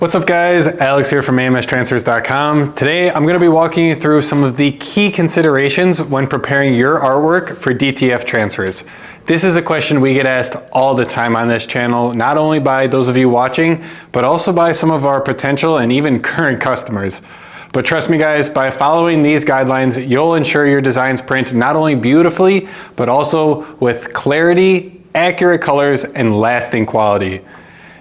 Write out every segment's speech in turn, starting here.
What's up guys, Alex here from AMStransfers.com. Today I'm going to be walking you through some of the key considerations when preparing your artwork for DTF transfers. This is a question we get asked all the time on this channel, not only by those of you watching, but also by some of our potential and even current customers. But trust me guys, by following these guidelines, you'll ensure your designs print not only beautifully, but also with clarity, accurate colors, and lasting quality.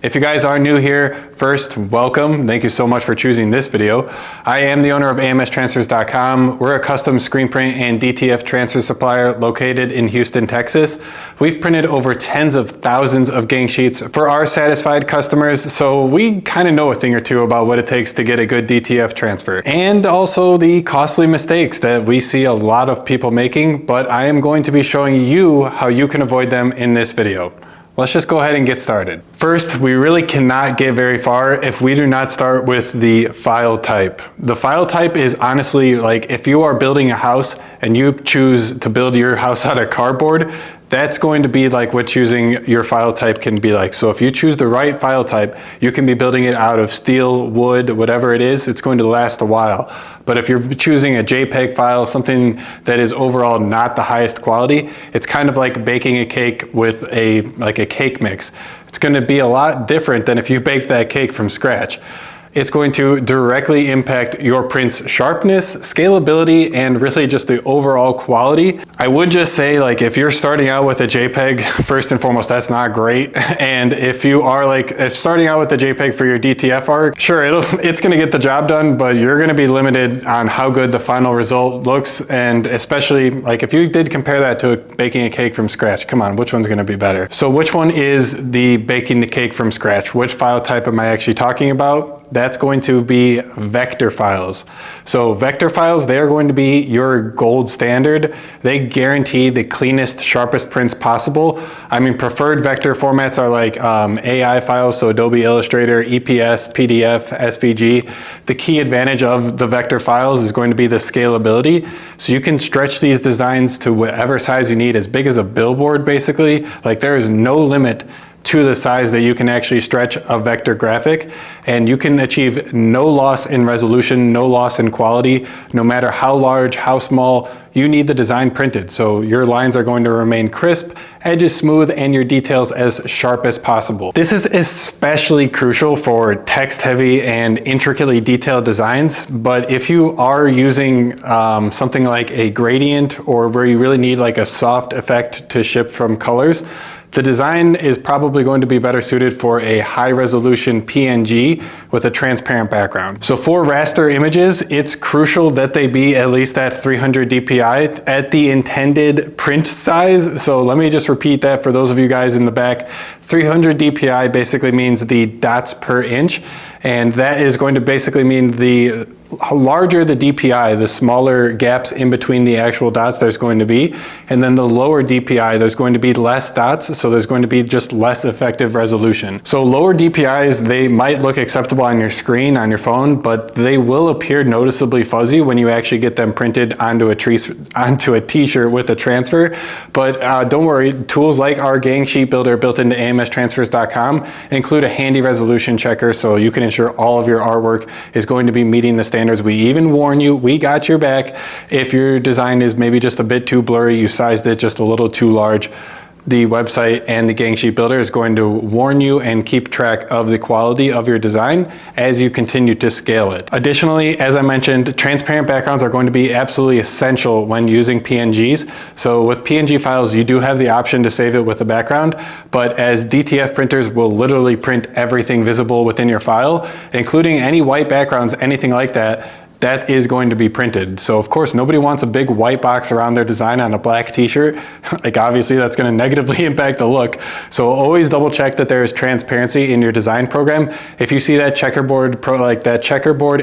If you guys are new here, first, welcome. Thank you so much for choosing this video. I am the owner of AMStransfers.com. We're a custom screen print and DTF transfer supplier located in Houston, Texas. We've printed over tens of thousands of gang sheets for our satisfied customers, so we kind of know a thing or two about what it takes to get a good DTF transfer. And also the costly mistakes that we see a lot of people making, but I am going to be showing you how you can avoid them in this video. Let's just go ahead and get started. First, we really cannot get very far if we do not start with the file type. The file type is honestly like if you are building a house and you choose to build your house out of cardboard, that's going to be like what choosing your file type can be like. So if you choose the right file type, you can be building it out of steel, wood, whatever it is, it's going to last a while. But if you're choosing a JPEG file, something that is overall not the highest quality, it's kind of like baking a cake with a cake mix. It's going to be a lot different than if you baked that cake from scratch. It's going to directly impact your print's sharpness, scalability, and really just the overall quality. I would just say, like, if you're starting out with a JPEG, first and foremost, that's not great. And if you are starting out with a JPEG for your DTF art, sure, it's gonna get the job done, but you're gonna be limited on how good the final result looks. And especially, like, if you did compare that to baking a cake from scratch, come on, which one's gonna be better? So which one is the baking the cake from scratch? Which file type am I actually talking about? That's going to be vector files. So vector files, they are going to be your gold standard. They guarantee the cleanest, sharpest prints possible. I mean, preferred vector formats are like AI files, so Adobe Illustrator, EPS, PDF, SVG. The key advantage of the vector files is going to be the scalability. So you can stretch these designs to whatever size you need, as big as a billboard basically. Like there is no limit to the size that you can actually stretch a vector graphic, and you can achieve no loss in resolution, no loss in quality, no matter how large, how small. You need the design printed, so your lines are going to remain crisp, edges smooth, and your details as sharp as possible. This is especially crucial for text-heavy and intricately detailed designs, but if you are using something like a gradient or where you really need like a soft effect to shift from colors, the design is probably going to be better suited for a high resolution PNG with a transparent background. So for raster images, it's crucial that they be at least at 300 DPI at the intended print size. So let me just repeat that for those of you guys in the back. 300 DPI basically means the dots per inch, and that is going to basically mean the larger the DPI, the smaller gaps in between the actual dots there's going to be, and then the lower DPI, there's going to be less dots, so there's going to be just less effective resolution. So lower DPIs, they might look acceptable on your screen, on your phone, but they will appear noticeably fuzzy when you actually get them printed onto a t-shirt with a transfer. But don't worry, tools like our gang sheet builder built into AMStransfers.com include a handy resolution checker, so you can ensure all of your artwork is going to be meeting the standards. We even warn you, we got your back. If your design is maybe just a bit too blurry, you sized it just a little too large, the website and the gang sheet builder is going to warn you and keep track of the quality of your design as you continue to scale it. Additionally, as I mentioned, transparent backgrounds are going to be absolutely essential when using PNGs. So with PNG files, you do have the option to save it with a background, but as DTF printers will literally print everything visible within your file, including any white backgrounds, anything like that, that is going to be printed. So of course, nobody wants a big white box around their design on a black t-shirt. Like obviously that's gonna negatively impact the look. So always double check that there is transparency in your design program. If you see that checkerboard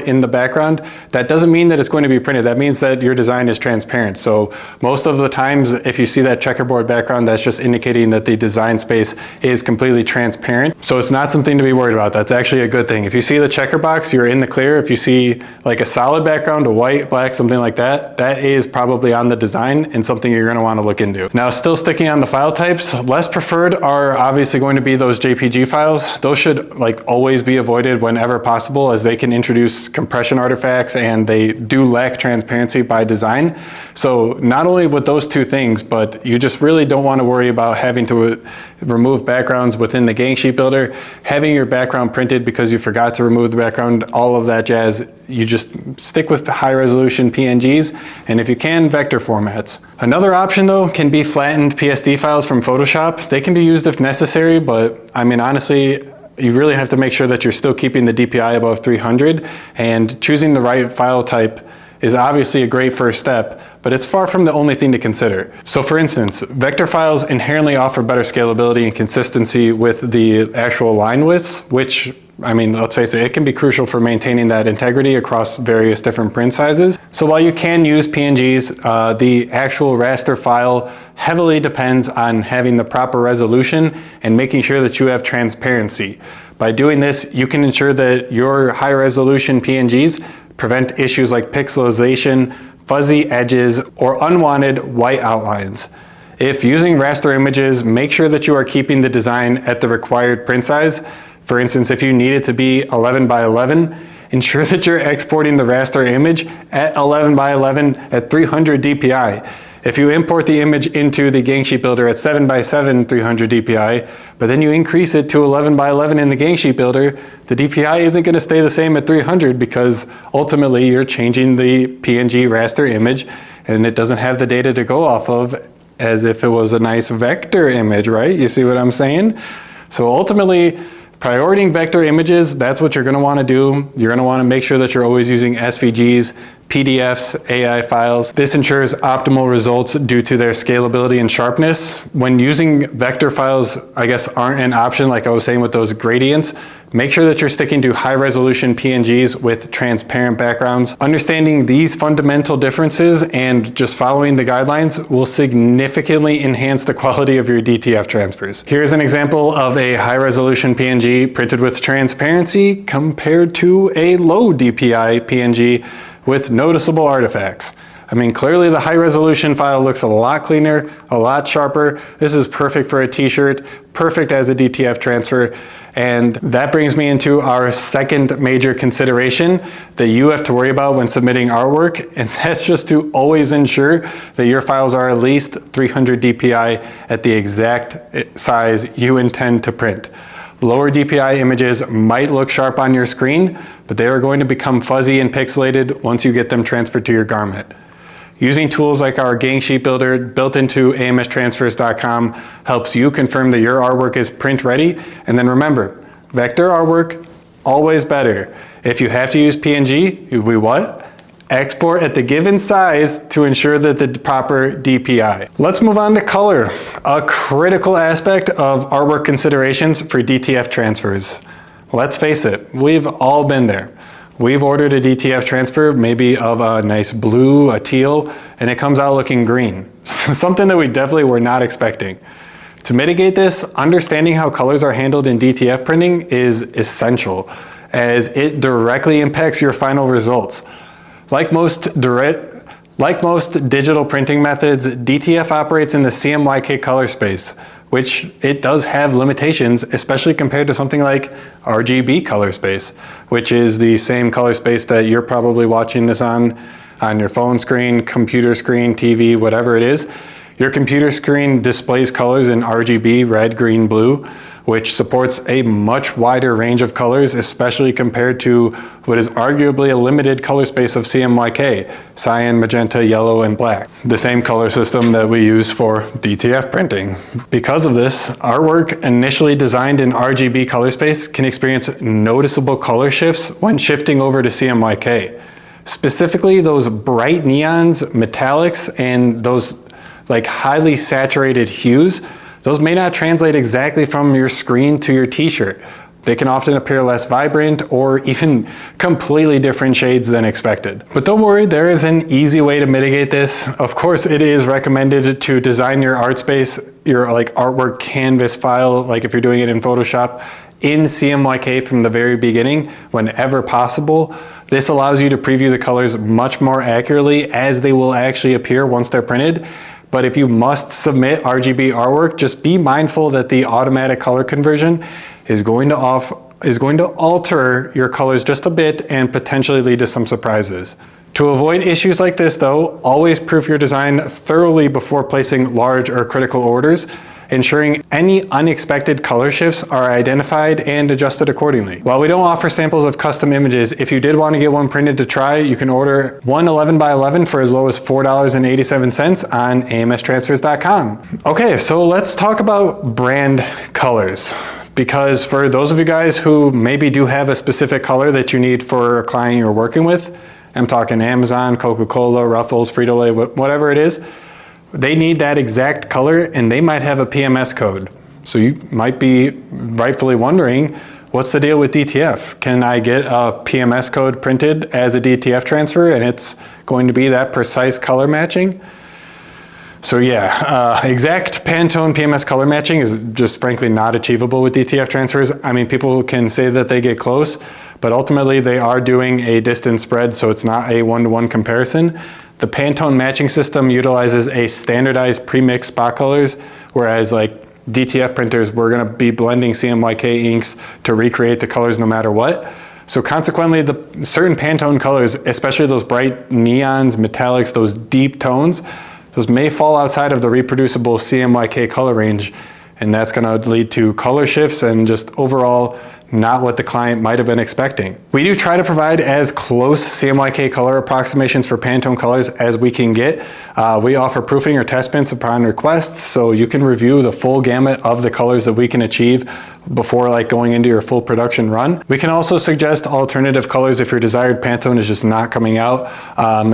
in the background, that doesn't mean that it's going to be printed. That means that your design is transparent. So most of the times, if you see that checkerboard background, that's just indicating that the design space is completely transparent. So it's not something to be worried about. That's actually a good thing. If you see the checker box, you're in the clear. If you see like a solid solid background, a white, black, something like that, that is probably on the design and something you're gonna wanna look into. Now, still sticking on the file types, less preferred are obviously going to be those JPG files. Those should like always be avoided whenever possible, as they can introduce compression artifacts and they do lack transparency by design. So not only with those two things, but you just really don't wanna worry about having to remove backgrounds within the gang sheet builder, having your background printed because you forgot to remove the background, all of that jazz. You just stick with the high resolution PNGs, and if you can, vector formats. Another option though can be flattened PSD files from Photoshop. They can be used if necessary, but I mean, honestly, you really have to make sure that you're still keeping the DPI above 300, and choosing the right file type is obviously a great first step, but it's far from the only thing to consider. So for instance, vector files inherently offer better scalability and consistency with the actual line widths, which, I mean, let's face it, it can be crucial for maintaining that integrity across various different print sizes. So while you can use PNGs, the actual raster file heavily depends on having the proper resolution and making sure that you have transparency. By doing this, you can ensure that your high resolution PNGs prevent issues like pixelization, fuzzy edges, or unwanted white outlines. If using raster images, make sure that you are keeping the design at the required print size. For instance, if you need it to be 11 by 11, ensure that you're exporting the raster image at 11 by 11 at 300 DPI. If you import the image into the gang sheet builder at 7 by 7 300 DPI, but then you increase it to 11 by 11 in the gang sheet builder, the DPI isn't going to stay the same at 300 because ultimately you're changing the PNG raster image and it doesn't have the data to go off of as if it was a nice vector image, right? You see what I'm saying? So ultimately, prioritizing vector images, that's what you're going to want to do. You're going to want to make sure that you're always using SVGs, PDFs, AI files. This ensures optimal results due to their scalability and sharpness. When using vector files, I guess, aren't an option, like I was saying with those gradients, make sure that you're sticking to high resolution PNGs with transparent backgrounds. Understanding these fundamental differences and just following the guidelines will significantly enhance the quality of your DTF transfers. Here's an example of a high resolution PNG printed with transparency compared to a low DPI PNG with noticeable artifacts. I mean, clearly the high resolution file looks a lot cleaner, a lot sharper. This is perfect for a t-shirt, perfect as a DTF transfer. And that brings me into our second major consideration that you have to worry about when submitting artwork, and that's just to always ensure that your files are at least 300 DPI at the exact size you intend to print. Lower DPI images might look sharp on your screen, but they are going to become fuzzy and pixelated once you get them transferred to your garment. Using tools like our gang sheet builder built into amstransfers.com helps you confirm that your artwork is print ready. And then remember, vector artwork, always better. If you have to use PNG, we what? Export at the given size to ensure that the proper DPI. Let's move on to color, a critical aspect of artwork considerations for DTF transfers. Let's face it, we've all been there. We've ordered a DTF transfer, maybe of a nice blue, a teal, and it comes out looking green. Something that we definitely were not expecting. To mitigate this, understanding how colors are handled in DTF printing is essential, as it directly impacts your final results. Like most digital printing methods, DTF operates in the CMYK color space, which it does have limitations, especially compared to something like RGB color space, which is the same color space that you're probably watching this on your phone screen, computer screen, TV, whatever it is. Your computer screen displays colors in RGB, red, green, blue, which supports a much wider range of colors, especially compared to what is arguably a limited color space of CMYK, cyan, magenta, yellow, and black, the same color system that we use for DTF printing. Because of this, artwork initially designed in RGB color space can experience noticeable color shifts when shifting over to CMYK. Specifically, those bright neons, metallics, and those like highly saturated hues, those may not translate exactly from your screen to your t-shirt. They can often appear less vibrant or even completely different shades than expected. But don't worry, there is an easy way to mitigate this. Of course, it is recommended to design your art space, your like artwork canvas file, like if you're doing it in Photoshop, in CMYK from the very beginning whenever possible. This allows you to preview the colors much more accurately as they will actually appear once they're printed. But if you must submit RGB artwork, just be mindful that the automatic color conversion is going to alter your colors just a bit and potentially lead to some surprises. To avoid issues like this though, always proof your design thoroughly before placing large or critical orders, ensuring any unexpected color shifts are identified and adjusted accordingly. While we don't offer samples of custom images, if you did want to get one printed to try, you can order one 11x11 for as low as $4.87 on amstransfers.com. Okay, so let's talk about brand colors. Because for those of you guys who maybe do have a specific color that you need for a client you're working with, I'm talking Amazon, Coca-Cola, Ruffles, Frito-Lay, whatever it is, they need that exact color and they might have a PMS code. So you might be rightfully wondering, what's the deal with DTF? Can I get a PMS code printed as a DTF transfer and it's going to be that precise color matching? So yeah, exact Pantone PMS color matching is just frankly not achievable with DTF transfers. I mean, people can say that they get close, but ultimately they are doing a distance spread, so it's not a one-to-one comparison. The Pantone matching system utilizes a standardized pre-mixed spot colors, whereas like DTF printers, we're gonna be blending CMYK inks to recreate the colors no matter what. So consequently, the certain Pantone colors, especially those bright neons, metallics, those deep tones, those may fall outside of the reproducible CMYK color range, and that's gonna lead to color shifts and just overall not what the client might have been expecting. We do try to provide as close CMYK color approximations for Pantone colors as we can get. We offer proofing or test prints upon request, so you can review the full gamut of the colors that we can achieve before like going into your full production run. We can also suggest alternative colors if your desired Pantone is just not coming out,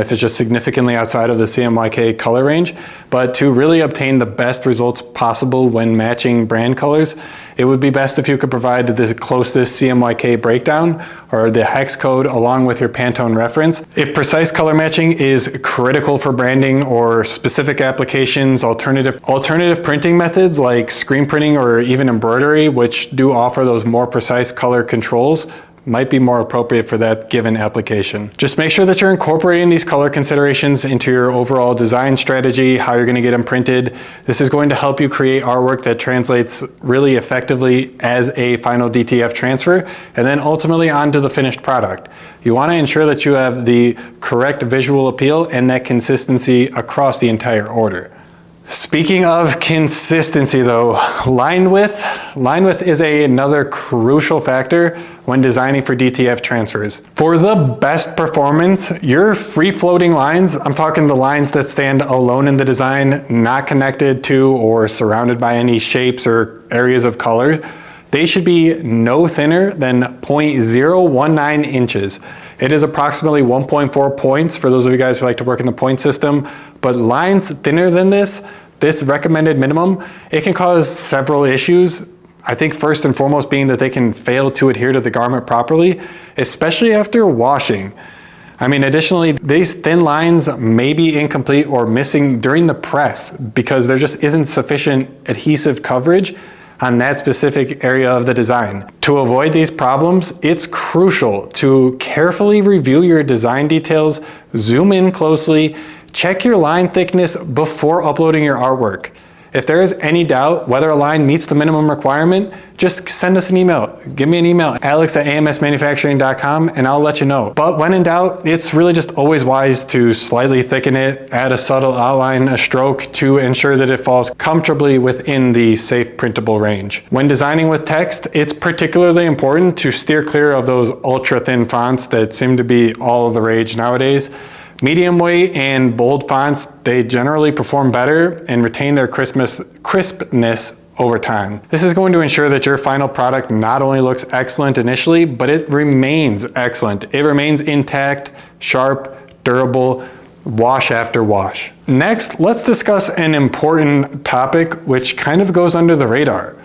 if it's just significantly outside of the CMYK color range. But to really obtain the best results possible when matching brand colors, it would be best if you could provide the closest CMYK breakdown or the hex code along with your Pantone reference. If precise color matching is critical for branding or specific applications, alternative printing methods like screen printing or even embroidery, which do offer those more precise color controls, might be more appropriate for that given application. Just make sure that you're incorporating these color considerations into your overall design strategy, how you're going to get them printed. This is going to help you create artwork that translates really effectively as a final DTF transfer and then ultimately onto the finished product. You want to ensure that you have the correct visual appeal and that consistency across the entire order. Speaking of consistency though, line width is another crucial factor when designing for DTF transfers. For the best performance, your free-floating lines, I'm talking the lines that stand alone in the design, not connected to or surrounded by any shapes or areas of color, they should be no thinner than 0.019 inches. It is approximately 1.4 points for those of you guys who like to work in the point system, but lines thinner than this recommended minimum, it can cause several issues. I think first and foremost being that they can fail to adhere to the garment properly, especially after washing. I mean, additionally, these thin lines may be incomplete or missing during the press because there just isn't sufficient adhesive coverage on that specific area of the design. To avoid these problems, it's crucial to carefully review your design details, zoom in closely, check your line thickness before uploading your artwork. If there is any doubt whether a line meets the minimum requirement, just send us an email. Give me an email, alex@amsmanufacturing.com, and I'll let you know. But when in doubt, it's really just always wise to slightly thicken it, add a subtle outline, a stroke to ensure that it falls comfortably within the safe printable range. When designing with text, it's particularly important to steer clear of those ultra thin fonts that seem to be all the rage nowadays. Medium weight and bold fonts, they generally perform better and retain their crispness over time. This is going to ensure that your final product not only looks excellent initially, but it remains excellent. It remains intact, sharp, durable, wash after wash. Next, let's discuss an important topic which kind of goes under the radar.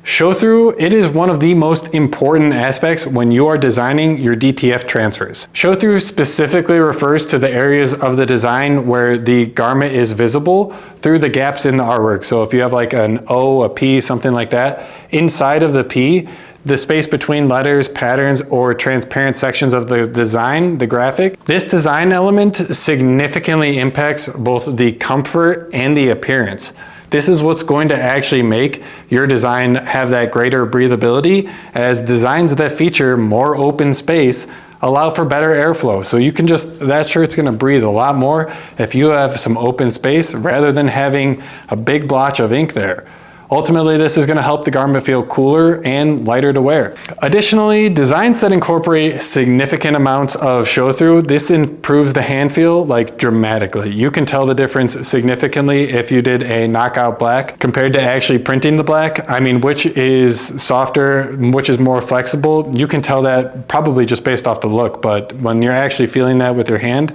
Show through, it is one of the most important aspects when you are designing your DTF transfers. Show through specifically refers to the areas of the design where the garment is visible through the gaps in the artwork. So if you have like an O, a P, something like that, inside of the P, the space between letters, patterns, or transparent sections of the design, the graphic. This design element significantly impacts both the comfort and the appearance. This is what's going to actually make your design have that greater breathability, as designs that feature more open space allow for better airflow. So you can that shirt's gonna breathe a lot more if you have some open space rather than having a big blotch of ink there. Ultimately, this is going to help the garment feel cooler and lighter to wear. Additionally, designs that incorporate significant amounts of show-through, this improves the hand feel like dramatically. You can tell the difference significantly if you did a knockout black compared to actually printing the black. I mean, which is softer, which is more flexible. You can tell that probably just based off the look, but when you're actually feeling that with your hand,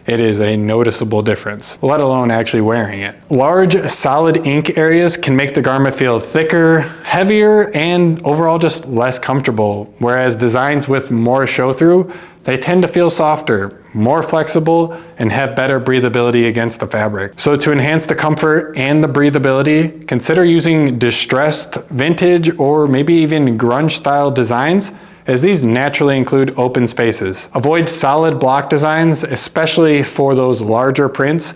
it is a noticeable difference, let alone actually wearing it. Large, solid ink areas can make the garment feel thicker, heavier, and overall just less comfortable, whereas designs with more show-through, they tend to feel softer, more flexible, and have better breathability against the fabric. So to enhance the comfort and the breathability, consider using distressed, vintage, or maybe even grunge-style designs, as these naturally include open spaces. Avoid solid block designs, especially for those larger prints,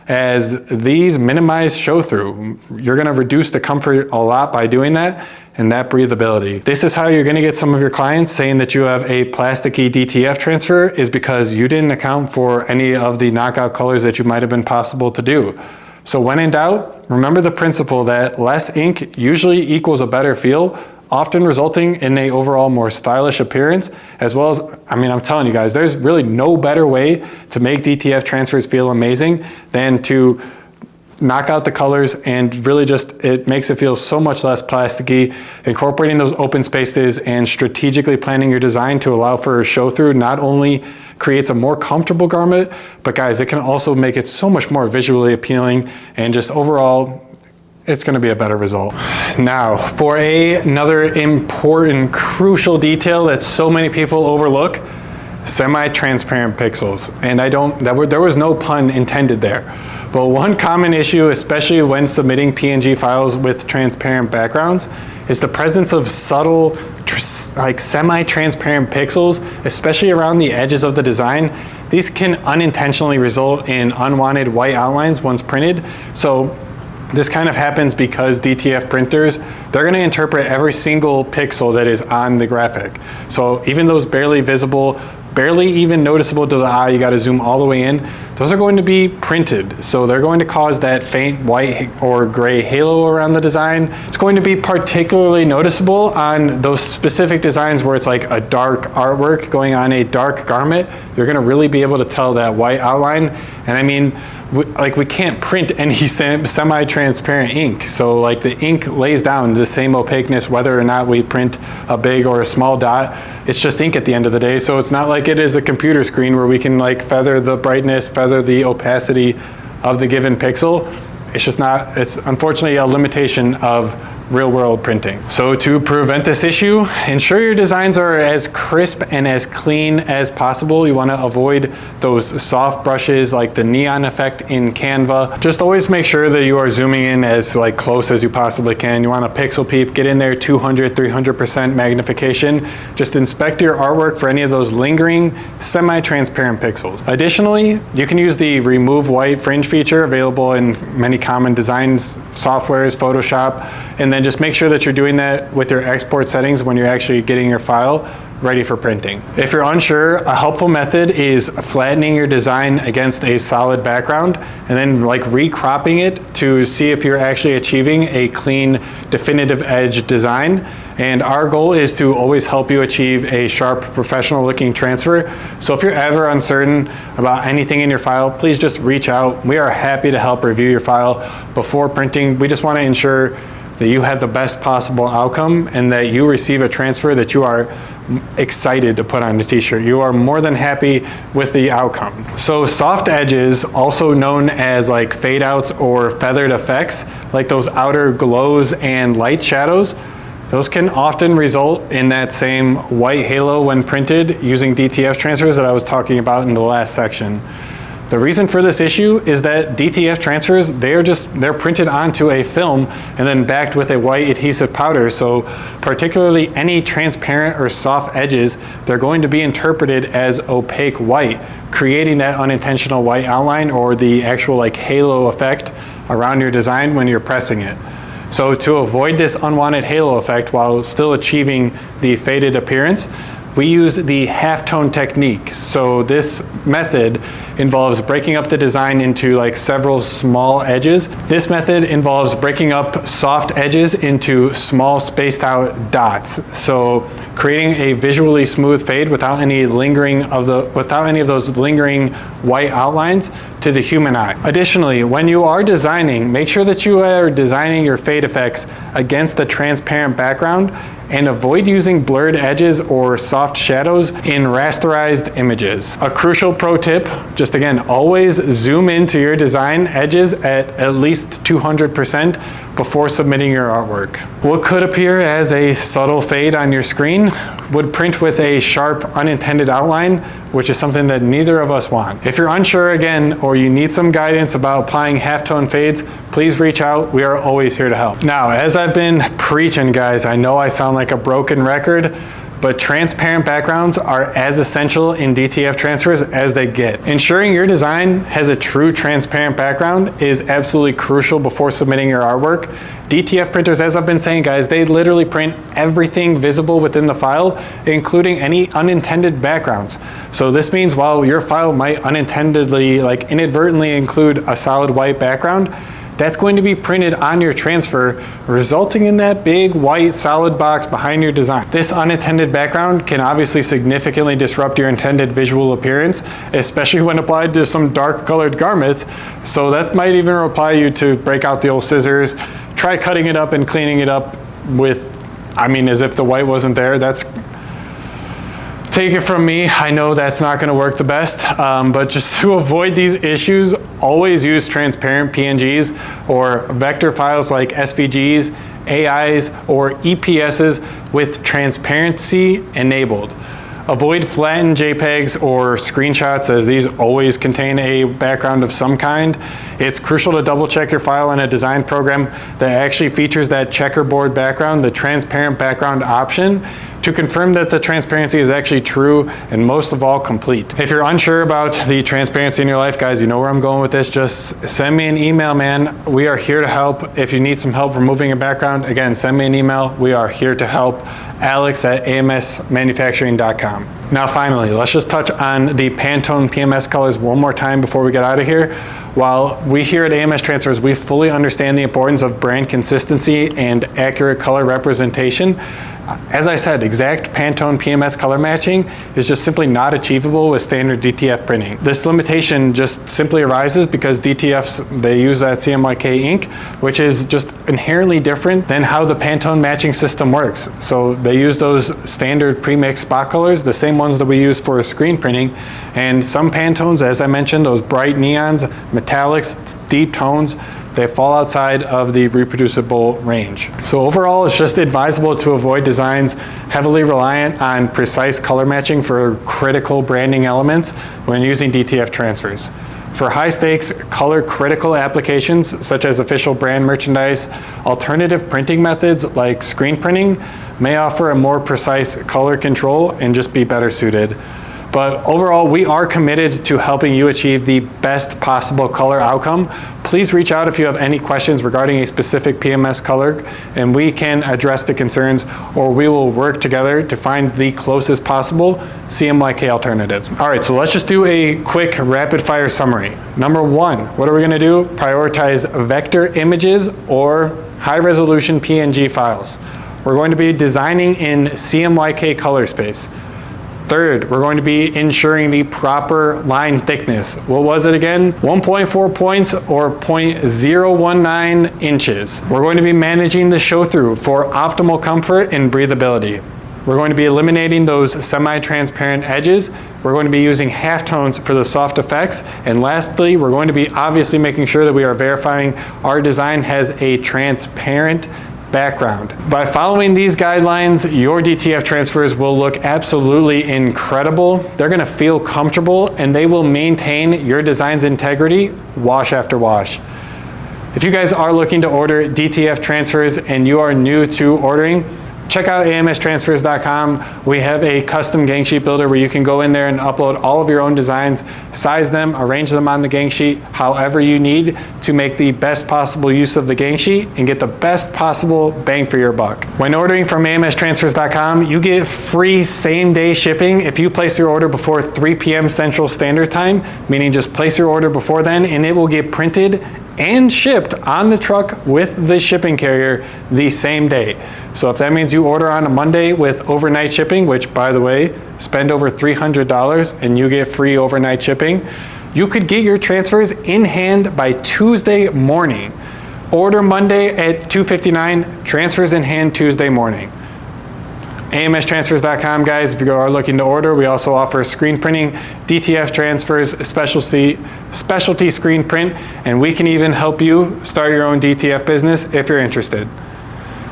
as these minimize show-through. You're gonna reduce the comfort a lot by doing that, and that breathability. This is how you're gonna get some of your clients saying that you have a plasticky DTF transfer, is because you didn't account for any of the knockout colors that you might have been possible to do. So when in doubt, remember the principle that less ink usually equals a better feel, often resulting in an overall more stylish appearance, as well as, I mean, I'm telling you guys, there's really no better way to make DTF transfers feel amazing than to knock out the colors, and really just, it makes it feel so much less plasticky. Incorporating those open spaces and strategically planning your design to allow for a show through not only creates a more comfortable garment, but guys, it can also make it so much more visually appealing, and just overall, it's going to be a better result. Now, for another important, crucial detail that so many people overlook, semi-transparent pixels. And there was no pun intended there. But one common issue, especially when submitting PNG files with transparent backgrounds, is the presence of subtle, like semi-transparent pixels, especially around the edges of the design. These can unintentionally result in unwanted white outlines once printed. So this kind of happens because DTF printers, they're going to interpret every single pixel that is on the graphic. So even those barely visible, barely even noticeable to the eye, you got to zoom all the way in, those are going to be printed. So they're going to cause that faint white or gray halo around the design. It's going to be particularly noticeable on those specific designs where it's like a dark artwork going on a dark garment. You're going to really be able to tell that white outline. And I mean, we can't print any semi-transparent ink. So like the ink lays down the same opaqueness whether or not we print a big or a small dot. It's just ink at the end of the day. So it's not like it is a computer screen where we can like feather the brightness, feather the opacity of the given pixel. It's just not, it's unfortunately a limitation of real world printing. So to prevent this issue, ensure your designs are as crisp and as clean as possible. You want to avoid those soft brushes like the neon effect in Canva. Just always make sure that you are zooming in as like close as you possibly can. You want a pixel peep, get in there 200, 300% magnification. Just inspect your artwork for any of those lingering semi-transparent pixels. Additionally, you can use the remove white fringe feature available in many common designs softwares, Photoshop, and then just make sure that you're doing that with your export settings when you're actually getting your file ready for printing. If you're unsure, a helpful method is flattening your design against a solid background and then like recropping it to see if you're actually achieving a clean, definitive edge design. And our goal is to always help you achieve a sharp, professional looking transfer. So if you're ever uncertain about anything in your file, please just reach out. We are happy to help review your file before printing. We just want to ensure that you have the best possible outcome and that you receive a transfer that you are excited to put on the t-shirt. You are more than happy with the outcome. So soft edges, also known as like fade outs or feathered effects, like those outer glows and light shadows, those can often result in that same white halo when printed using DTF transfers that I was talking about in the last section. The reason for this issue is that DTF transfers, they're printed onto a film and then backed with a white adhesive powder. So particularly any transparent or soft edges, they're going to be interpreted as opaque white, creating that unintentional white outline or the actual like halo effect around your design when you're pressing it. So to avoid this unwanted halo effect while still achieving the faded appearance, we use the halftone technique. So this method involves breaking up the design into like several small edges. This method involves breaking up soft edges into small spaced out dots. So creating a visually smooth fade without any of those lingering white outlines to the human eye. Additionally, when you are designing, make sure that you are designing your fade effects against a transparent background and avoid using blurred edges or soft shadows in rasterized images. A crucial pro tip, just again, always zoom into your design edges at least 200% before submitting your artwork. What could appear as a subtle fade on your screen would print with a sharp unintended outline, which is something that neither of us want. If you're unsure again, or you need some guidance about applying halftone fades, please reach out. We are always here to help. Now, as I've been preaching, guys, I know I sound like a broken record, but transparent backgrounds are as essential in DTF transfers as they get. Ensuring your design has a true transparent background is absolutely crucial before submitting your artwork. DTF printers, as I've been saying, guys, they literally print everything visible within the file, including any unintended backgrounds. So this means while your file might unintentionally, like inadvertently include a solid white background, that's going to be printed on your transfer, resulting in that big white solid box behind your design. This unintended background can obviously significantly disrupt your intended visual appearance, especially when applied to some dark colored garments. So that might even require you to break out the old scissors, try cutting it up and cleaning it up with, as if the white wasn't there. Take it from me, I know that's not gonna work the best, but just to avoid these issues, always use transparent PNGs or vector files like SVGs, AIs, or EPSs with transparency enabled. Avoid flattened JPEGs or screenshots, as these always contain a background of some kind. It's crucial to double check your file in a design program that actually features that checkerboard background, the transparent background option, to confirm that the transparency is actually true and most of all complete. If you're unsure about the transparency in your life, guys, you know where I'm going with this. Just send me an email, man. We are here to help. If you need some help removing a background, again, send me an email. We are here to help. Alex@amsmanufacturing.com. Now finally, let's just touch on the Pantone PMS colors one more time before we get out of here. While we here at AMS Transfers, we fully understand the importance of brand consistency and accurate color representation. As I said, exact Pantone PMS color matching is just simply not achievable with standard DTF printing. This limitation just simply arises because DTFs, they use that CMYK ink, which is just inherently different than how the Pantone matching system works. So they use those standard pre-mixed spot colors, the same ones that we use for screen printing, and some Pantones, as I mentioned, those bright neons, metallics, deep tones, they fall outside of the reproducible range. So overall, it's just advisable to avoid designs heavily reliant on precise color matching for critical branding elements when using DTF transfers. For high stakes, color critical applications such as official brand merchandise, alternative printing methods like screen printing may offer a more precise color control and just be better suited. But overall, we are committed to helping you achieve the best possible color outcome. Please reach out if you have any questions regarding a specific PMS color, and we can address the concerns, or we will work together to find the closest possible CMYK alternative. All right, so let's just do a quick rapid fire summary. Number one, what are we gonna do? Prioritize vector images or high resolution PNG files. We're going to be designing in CMYK color space. Third, we're going to be ensuring the proper line thickness. What was it again? 1.4 points or 0.019 inches. We're going to be managing the show through for optimal comfort and breathability. We're going to be eliminating those semi-transparent edges. We're going to be using halftones for the soft effects. And lastly, we're going to be obviously making sure that we are verifying our design has a transparent background. By following these guidelines, your DTF transfers will look absolutely incredible. They're gonna feel comfortable and they will maintain your design's integrity wash after wash. If you guys are looking to order DTF transfers and you are new to ordering, check out amstransfers.com. We have a custom gang sheet builder where you can go in there and upload all of your own designs, size them, arrange them on the gang sheet however you need to make the best possible use of the gang sheet and get the best possible bang for your buck. When ordering from amstransfers.com, you get free same-day shipping if you place your order before 3 p.m. Central Standard Time, meaning just place your order before then and it will get printed and shipped on the truck with the shipping carrier the same day. So if that means you order on a Monday with overnight shipping, which by the way, spend over $300 and you get free overnight shipping, you could get your transfers in hand by Tuesday morning. Order Monday at 2:59, transfers in hand Tuesday morning. amstransfers.com, guys, if you are looking to order, we also offer screen printing, DTF transfers, specialty screen print, and we can even help you start your own DTF business if you're interested.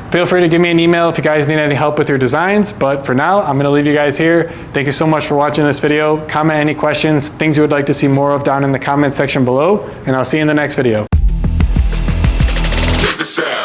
Feel free to give me an email if you guys need any help with your designs, but for now, I'm gonna leave you guys here. Thank you so much for watching this video. Comment any questions, things you would like to see more of down in the comment section below, and I'll see you in the next video. Check this out.